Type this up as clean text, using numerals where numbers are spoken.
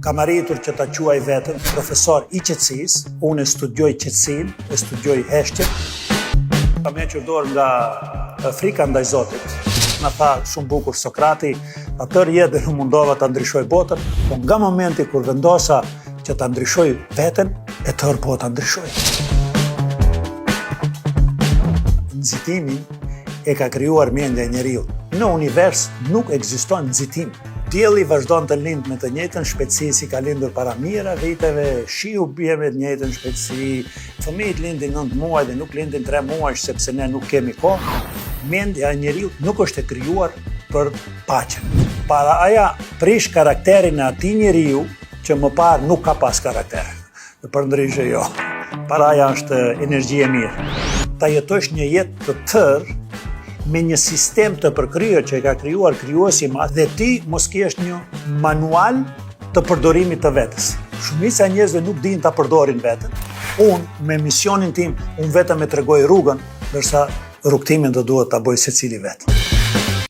Kam arritur që ta quaj veten profesor i qetësisë, unë studioj qetësinë, studioj heshtjen. Kam hequr dorë nga frika ndaj Zotit. Na tha shumë bukur Sokrati, atër jetë dhe mundova ta ndryshoj botën, po nga momenti kur vendosa që ta ndryshoj veten, e tërë bota ndryshoj. Nxitimi e ka krijuar mendja e njeriu. Në univers nuk ekziston nxitim. Dielli vazhdon të lind me të njëjtën shpejtësi si ka lindur para mijëra viteve, shiu bie me të njëjtën shpejtësi, fëmijët lindin 9 muaj dhe nuk lindin 3 muaj sepse ne nuk kemi kohë. Mendja e njeriu nuk është e krijuar për paqen. Para aja prish karakterin e atij njeriu që më parë nuk ka pas karakter. Dhe përndryshe jo. Para aja është energji e mirë. Ta jetosh një jetë të tërë me një sistem të përkryer që e ka krijuar krijuesi i madh dhe ti mos kesh një manual të përdorimit të vetes. Shumica e njerëzve nuk dinë ta përdorin veten. Unë me misionin tim, unë vetëm e tregoj rrugën, ndërsa rrugtimin do duhet ta bëj secili vetë.